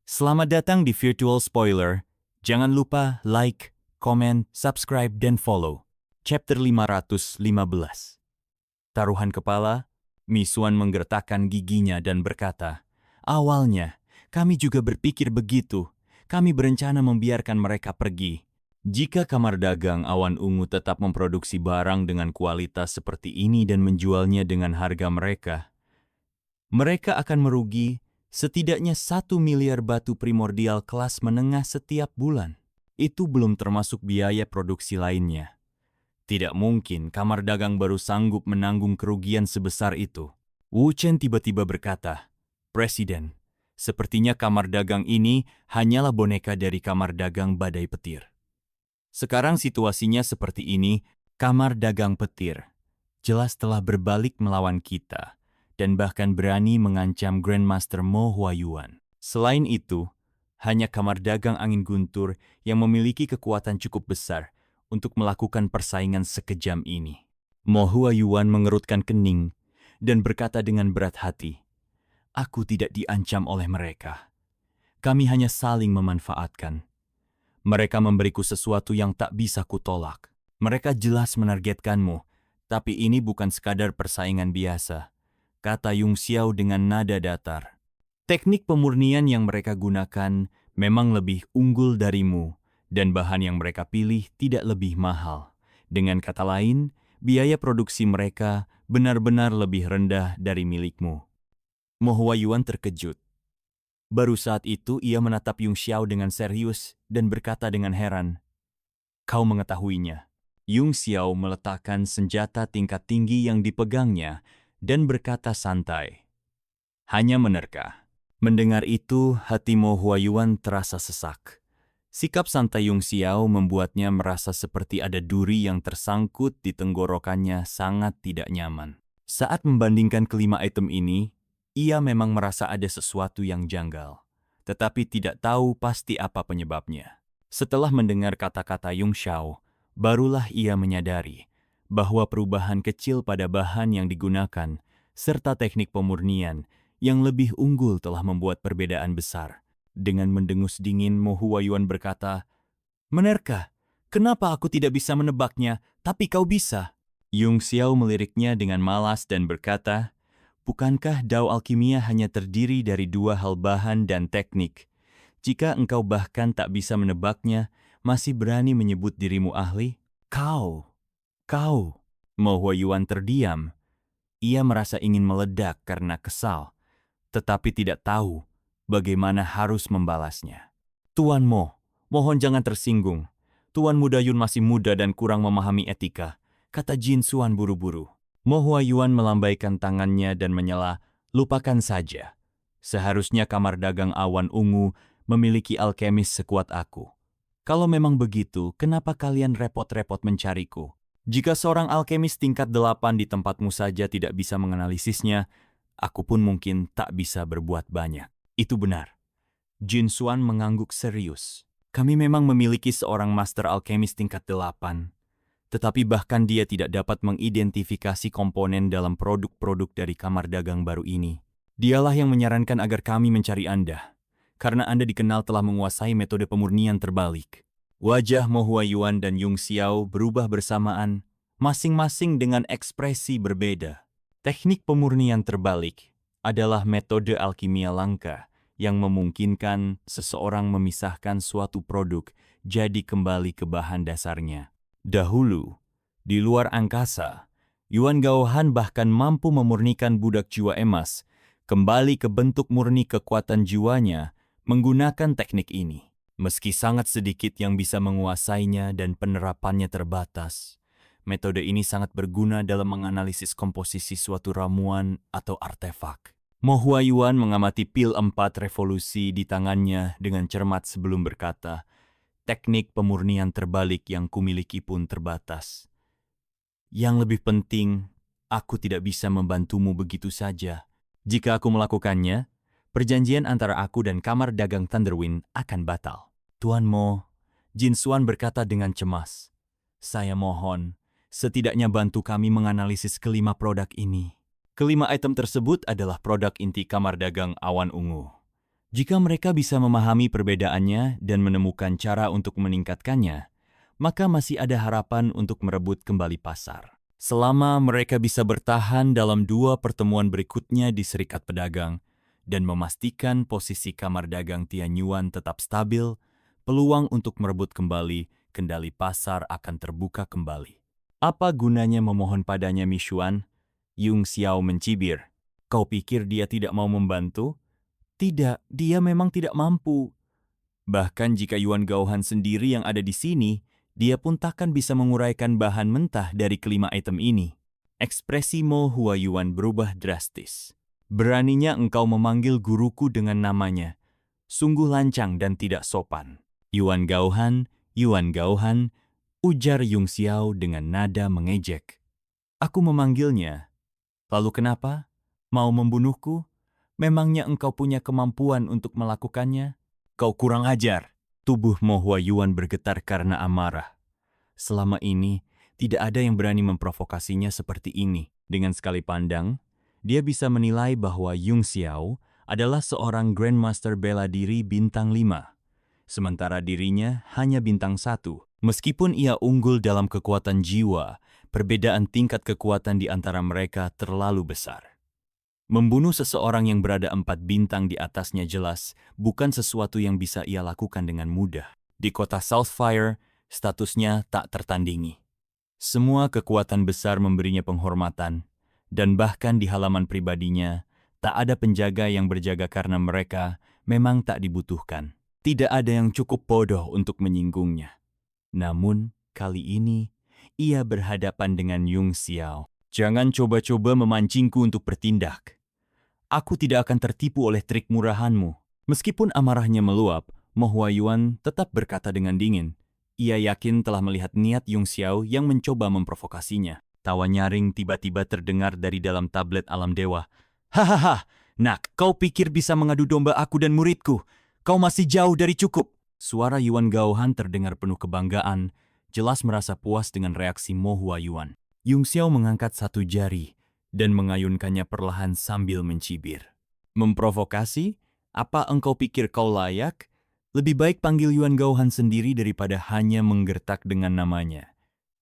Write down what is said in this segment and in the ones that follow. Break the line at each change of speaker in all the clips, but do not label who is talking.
Selamat datang di Virtual Spoiler. Jangan lupa like, komen, subscribe, dan follow. Chapter 515. Taruhan kepala, Misuan menggertakkan giginya dan berkata, "Awalnya, kami juga berpikir begitu. Kami berencana membiarkan mereka pergi. Jika kamar dagang Awan Ungu tetap memproduksi barang dengan kualitas seperti ini dan menjualnya dengan harga mereka akan merugi setidaknya 1 miliar batu primordial kelas menengah setiap bulan. Itu belum termasuk biaya produksi lainnya. Tidak mungkin kamar dagang baru sanggup menanggung kerugian sebesar itu." Wu Chen tiba-tiba berkata, "Presiden, sepertinya kamar dagang ini hanyalah boneka dari kamar dagang badai petir. Sekarang situasinya seperti ini, kamar dagang petir jelas telah berbalik melawan kita dan bahkan berani mengancam Grandmaster Mo Huayuan. Selain itu, hanya kamar dagang angin guntur yang memiliki kekuatan cukup besar untuk melakukan persaingan sekejam ini." Mo Huayuan mengerutkan kening dan berkata dengan berat hati, "Aku tidak diancam oleh mereka. Kami hanya saling memanfaatkan. Mereka memberiku sesuatu yang tak bisa kutolak. Mereka jelas menargetkanmu, tapi ini bukan sekadar persaingan biasa," kata Yung Xiao dengan nada datar. "Teknik pemurnian yang mereka gunakan memang lebih unggul darimu, dan bahan yang mereka pilih tidak lebih mahal. Dengan kata lain, biaya produksi mereka benar-benar lebih rendah dari milikmu." Mo Huayuan terkejut. Baru saat itu ia menatap Yung Xiao dengan serius dan berkata dengan heran, "Kau mengetahuinya?" Yung Xiao meletakkan senjata tingkat tinggi yang dipegangnya dan berkata santai, "Hanya menerka." Mendengar itu, hati Mo Huayuan terasa sesak. Sikap santai Yung Xiao membuatnya merasa seperti ada duri yang tersangkut di tenggorokannya sangat tidak nyaman. Saat membandingkan kelima item ini, ia memang merasa ada sesuatu yang janggal, tetapi tidak tahu pasti apa penyebabnya. Setelah mendengar kata-kata Yung Xiao, barulah ia menyadari bahwa perubahan kecil pada bahan yang digunakan serta teknik pemurnian yang lebih unggul telah membuat perbedaan besar. Dengan mendengus dingin, Mo Huayuan berkata, "Menerka, kenapa aku tidak bisa menebaknya, tapi kau bisa?" Yung Xiao meliriknya dengan malas dan berkata, "Bukankah dao alkimia hanya terdiri dari dua hal bahan dan teknik? Jika engkau bahkan tak bisa menebaknya, masih berani menyebut dirimu ahli? Kau!" Mo Huayuan terdiam. Ia merasa ingin meledak karena kesal, tetapi tidak tahu bagaimana harus membalasnya. "Tuan Mo, mohon jangan tersinggung. Tuan Muda Yun masih muda dan kurang memahami etika," kata Jin Xuan buru-buru. Mo Huayuan melambaikan tangannya dan menyela, "Lupakan saja. Seharusnya kamar dagang Awan Ungu memiliki alkemis sekuat aku. Kalau memang begitu, kenapa kalian repot-repot mencariku? Jika seorang alkemis tingkat 8 di tempatmu saja tidak bisa menganalisisnya, aku pun mungkin tak bisa berbuat banyak." "Itu benar." Jin Xuan mengangguk serius. "Kami memang memiliki seorang master alkemis tingkat 8. Tetapi bahkan dia tidak dapat mengidentifikasi komponen dalam produk-produk dari kamar dagang baru ini. Dialah yang menyarankan agar kami mencari Anda, karena Anda dikenal telah menguasai metode pemurnian terbalik." Wajah Mo Huayuan dan Yung Xiao berubah bersamaan, masing-masing dengan ekspresi berbeda. Teknik pemurnian terbalik adalah metode alkimia langka yang memungkinkan seseorang memisahkan suatu produk jadi kembali ke bahan dasarnya. Dahulu, di luar angkasa, Yuan Gaohan bahkan mampu memurnikan budak jiwa emas kembali ke bentuk murni kekuatan jiwanya menggunakan teknik ini. Meski sangat sedikit yang bisa menguasainya dan penerapannya terbatas, metode ini sangat berguna dalam menganalisis komposisi suatu ramuan atau artefak. Mo Huayuan mengamati pil 4 revolusi di tangannya dengan cermat sebelum berkata, "Teknik pemurnian terbalik yang kumiliki pun terbatas. Yang lebih penting, aku tidak bisa membantumu begitu saja. Jika aku melakukannya, perjanjian antara aku dan kamar dagang Thunderwind akan batal." "Tuan Mo," Jin Xuan berkata dengan cemas, "saya mohon, setidaknya bantu kami menganalisis kelima produk ini." Kelima item tersebut adalah produk inti kamar dagang Awan Ungu. Jika mereka bisa memahami perbedaannya dan menemukan cara untuk meningkatkannya, maka masih ada harapan untuk merebut kembali pasar. Selama mereka bisa bertahan dalam 2 pertemuan berikutnya di Serikat Pedagang dan memastikan posisi kamar dagang Tianyuan tetap stabil, peluang untuk merebut kembali kendali pasar akan terbuka kembali. Apa gunanya memohon padanya, Mishuan? Yung Xiao mencibir. Kau pikir dia tidak mau membantu? Tidak, dia memang tidak mampu. Bahkan jika Yuan Gaohan sendiri yang ada di sini, dia pun takkan bisa menguraikan bahan mentah dari kelima item ini. Ekspresi Mo Huayuan berubah drastis. Beraninya engkau memanggil guruku dengan namanya. Sungguh lancang dan tidak sopan. Yuan Gaohan, ujar Yung Xiao dengan nada mengejek. Aku memanggilnya. Lalu kenapa? Mau membunuhku? Memangnya engkau punya kemampuan untuk melakukannya? Kau kurang ajar. Tubuh Mo Huayuan bergetar karena amarah. Selama ini, tidak ada yang berani memprovokasinya seperti ini. Dengan sekali pandang, dia bisa menilai bahwa Yung Xiao adalah seorang Grandmaster bela diri bintang 5. Sementara dirinya hanya bintang 1. Meskipun ia unggul dalam kekuatan jiwa, perbedaan tingkat kekuatan di antara mereka terlalu besar. Membunuh seseorang yang berada 4 bintang di atasnya jelas bukan sesuatu yang bisa ia lakukan dengan mudah. Di kota Southfire, statusnya tak tertandingi. Semua kekuatan besar memberinya penghormatan, dan bahkan di halaman pribadinya, tak ada penjaga yang berjaga karena mereka memang tak dibutuhkan. Tidak ada yang cukup bodoh untuk menyinggungnya. Namun, kali ini, ia berhadapan dengan Yung Xiao. Jangan coba-coba memancingku untuk bertindak. Aku tidak akan tertipu oleh trik murahanmu. Meskipun amarahnya meluap, Mo Huayuan tetap berkata dengan dingin. Ia yakin telah melihat niat Yung Xiao yang mencoba memprovokasinya. Tawa nyaring tiba-tiba terdengar dari dalam tablet alam dewa. Hahaha, nak, kau pikir bisa mengadu domba aku dan muridku? Kau masih jauh dari cukup. Suara Yuan Gaohan terdengar penuh kebanggaan, jelas merasa puas dengan reaksi Mo Huayuan. Yung Xiao mengangkat satu jari dan mengayunkannya perlahan sambil mencibir. Memprovokasi? Apa engkau pikir kau layak? Lebih baik panggil Yuan Gaohan sendiri daripada hanya menggertak dengan namanya.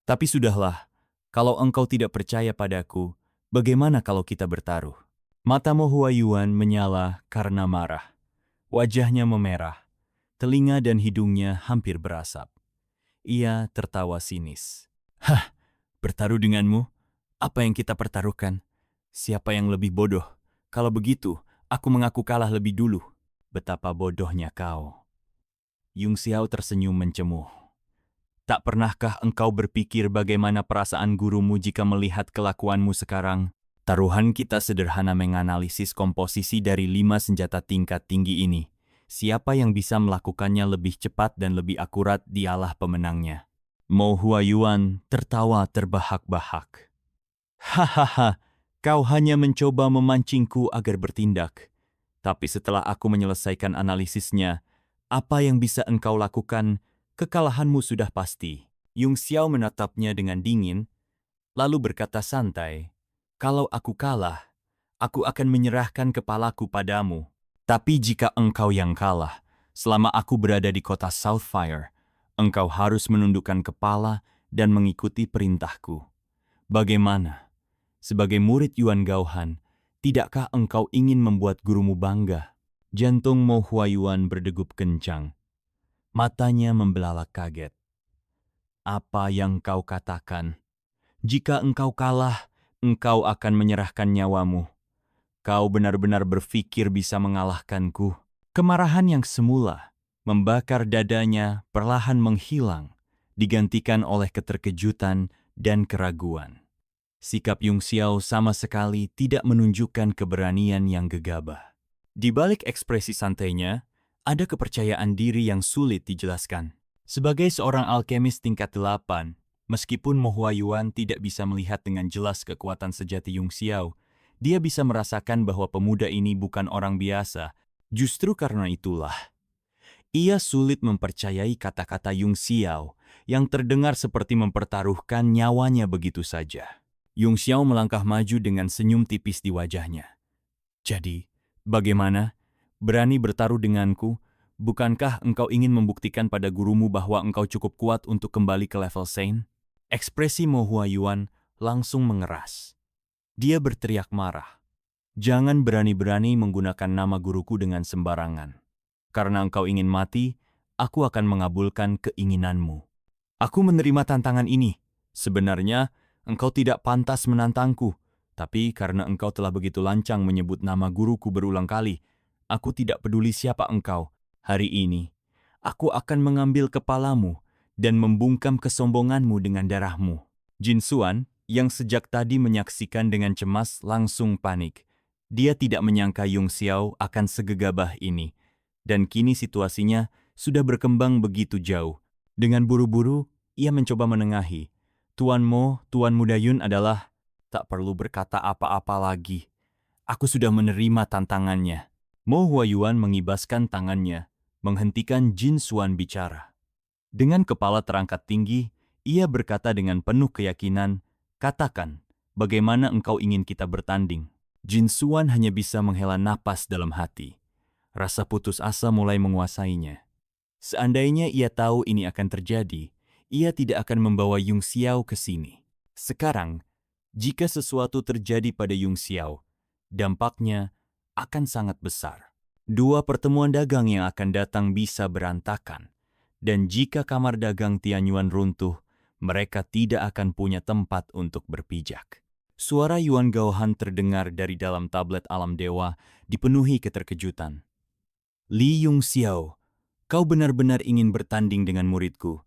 Tapi sudahlah, kalau engkau tidak percaya padaku, bagaimana kalau kita bertaruh? Mata Mo Huayuan menyala karena marah. Wajahnya memerah, telinga dan hidungnya hampir berasap. Ia tertawa sinis. Hah, bertaruh denganmu? Apa yang kita pertaruhkan? Siapa yang lebih bodoh? Kalau begitu, aku mengaku kalah lebih dulu. Betapa bodohnya kau. Yung Xiao tersenyum mencemuh. Tak pernahkah engkau berpikir bagaimana perasaan gurumu jika melihat kelakuanmu sekarang? Taruhan kita sederhana menganalisis komposisi dari 5 senjata tingkat tinggi ini. Siapa yang bisa melakukannya lebih cepat dan lebih akurat, dialah pemenangnya. Mo Huayuan tertawa terbahak-bahak. Hahaha, kau hanya mencoba memancingku agar bertindak. Tapi setelah aku menyelesaikan analisisnya, apa yang bisa engkau lakukan? Kekalahanmu sudah pasti. Yung Xiao menatapnya dengan dingin, lalu berkata santai, kalau aku kalah, aku akan menyerahkan kepalaku padamu. Tapi jika engkau yang kalah, selama aku berada di kota Southfire, engkau harus menundukkan kepala dan mengikuti perintahku. Bagaimana? Sebagai murid Yuan Gaohan, tidakkah engkau ingin membuat gurumu bangga? Jantung Mo Huayuan berdegup kencang. Matanya membelalak kaget. Apa yang kau katakan? Jika engkau kalah, engkau akan menyerahkan nyawamu. Kau benar-benar berpikir bisa mengalahkanku? Kemarahan yang semula membakar dadanya perlahan menghilang, digantikan oleh keterkejutan dan keraguan. Sikap Yung Xiao sama sekali tidak menunjukkan keberanian yang gegabah. Di balik ekspresi santainya, ada kepercayaan diri yang sulit dijelaskan. Sebagai seorang alkemis tingkat 8, meskipun Mo Huayuan tidak bisa melihat dengan jelas kekuatan sejati Yung Xiao, dia bisa merasakan bahwa pemuda ini bukan orang biasa. Justru karena itulah, ia sulit mempercayai kata-kata Yung Xiao yang terdengar seperti mempertaruhkan nyawanya begitu saja. Yung Xiao melangkah maju dengan senyum tipis di wajahnya. Jadi, bagaimana? Berani bertaruh denganku? Bukankah engkau ingin membuktikan pada gurumu bahwa engkau cukup kuat untuk kembali ke level Saint? Ekspresi Mo Huayuan langsung mengeras. Dia berteriak marah. Jangan berani-berani menggunakan nama guruku dengan sembarangan. Karena engkau ingin mati, aku akan mengabulkan keinginanmu. Aku menerima tantangan ini. Sebenarnya, engkau tidak pantas menantangku. Tapi karena engkau telah begitu lancang menyebut nama guruku berulang kali, aku tidak peduli siapa engkau. Hari ini, aku akan mengambil kepalamu dan membungkam kesombonganmu dengan darahmu. Jin Xuan, yang sejak tadi menyaksikan dengan cemas, langsung panik. Dia tidak menyangka Yung Xiao akan segegabah ini. Dan kini situasinya sudah berkembang begitu jauh. Dengan buru-buru, ia mencoba menengahi. Tuan Mo, Tuan Muda Yun adalah... Tak perlu berkata apa-apa lagi. Aku sudah menerima tantangannya. Mo Huayuan mengibaskan tangannya, menghentikan Jin Xuan bicara. Dengan kepala terangkat tinggi, ia berkata dengan penuh keyakinan, "Katakan, bagaimana engkau ingin kita bertanding?" Jin Xuan hanya bisa menghela napas dalam hati. Rasa putus asa mulai menguasainya. Seandainya ia tahu ini akan terjadi, ia tidak akan membawa Yung Xiao ke sini. Sekarang, jika sesuatu terjadi pada Yung Xiao, dampaknya akan sangat besar. Dua pertemuan dagang yang akan datang bisa berantakan. Dan jika kamar dagang Tianyuan runtuh, mereka tidak akan punya tempat untuk berpijak. Suara Yuan Gaohan terdengar dari dalam tablet alam dewa, dipenuhi keterkejutan. Li Yung Xiao, kau benar-benar ingin bertanding dengan muridku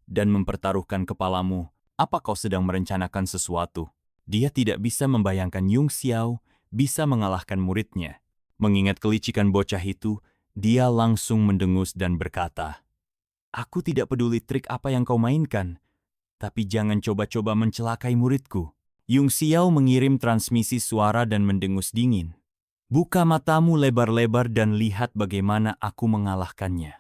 dan mempertaruhkan kepalamu. Apa kau sedang merencanakan sesuatu? Dia tidak bisa membayangkan Yung Xiao bisa mengalahkan muridnya. Mengingat kelicikan bocah itu, dia langsung mendengus dan berkata, "Aku tidak peduli trik apa yang kau mainkan, tapi jangan coba-coba mencelakai muridku." Yung Xiao mengirim transmisi suara dan mendengus dingin. "Buka matamu lebar-lebar dan lihat bagaimana aku mengalahkannya.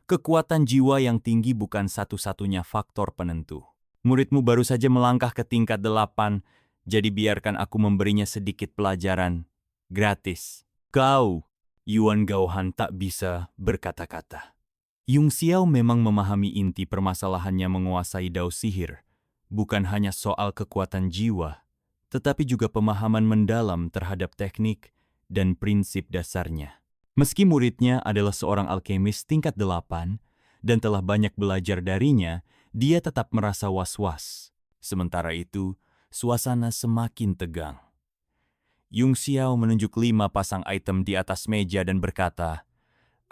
Kekuatan jiwa yang tinggi bukan satu-satunya faktor penentu. Muridmu baru saja melangkah ke tingkat 8, jadi biarkan aku memberinya sedikit pelajaran. Gratis." "Kau," Yuan Gaohan tak bisa berkata-kata. Yung Xiao memang memahami inti permasalahannya menguasai dao sihir. Bukan hanya soal kekuatan jiwa, tetapi juga pemahaman mendalam terhadap teknik dan prinsip dasarnya. Meski muridnya adalah seorang alkemis tingkat 8 dan telah banyak belajar darinya, dia tetap merasa was-was. Sementara itu, suasana semakin tegang. Yung Xiao menunjuk 5 pasang item di atas meja dan berkata,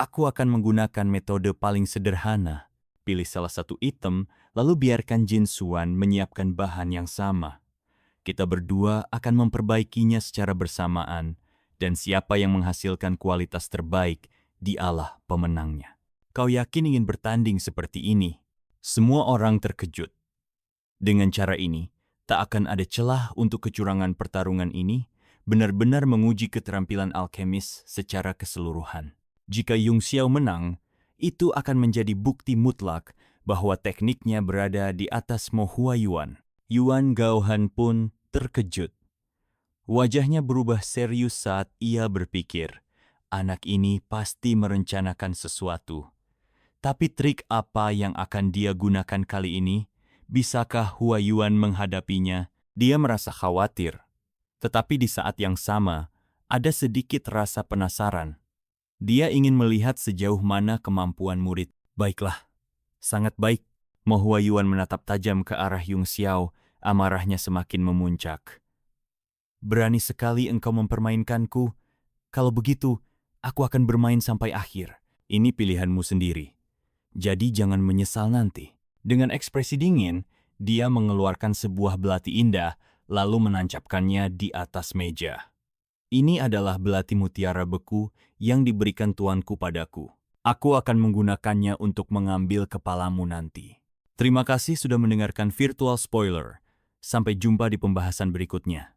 "Aku akan menggunakan metode paling sederhana. Pilih salah satu item, lalu biarkan Jin Xuan menyiapkan bahan yang sama. Kita berdua akan memperbaikinya secara bersamaan, dan siapa yang menghasilkan kualitas terbaik, dialah pemenangnya." "Kau yakin ingin bertanding seperti ini?" Semua orang terkejut. Dengan cara ini, tak akan ada celah untuk kecurangan. Pertarungan ini benar-benar menguji keterampilan alkemis secara keseluruhan. Jika Yung Xiao menang, itu akan menjadi bukti mutlak bahwa tekniknya berada di atas Mo Huayuan. Yuan Gaohan pun terkejut. Wajahnya berubah serius saat ia berpikir, anak ini pasti merencanakan sesuatu. Tapi trik apa yang akan dia gunakan kali ini? Bisakah Huayuan menghadapinya? Dia merasa khawatir. Tetapi di saat yang sama, ada sedikit rasa penasaran. Dia ingin melihat sejauh mana kemampuan murid. "Baiklah, sangat baik." Mo Huayuan menatap tajam ke arah Yung Xiao, amarahnya semakin memuncak. "Berani sekali engkau mempermainkanku. Kalau begitu, aku akan bermain sampai akhir. Ini pilihanmu sendiri. Jadi jangan menyesal nanti." Dengan ekspresi dingin, dia mengeluarkan sebuah belati indah, lalu menancapkannya di atas meja. "Ini adalah belati mutiara beku yang diberikan tuanku padaku. Aku akan menggunakannya untuk mengambil kepalamu nanti." Terima kasih sudah mendengarkan Virtual Spoiler. Sampai jumpa di pembahasan berikutnya.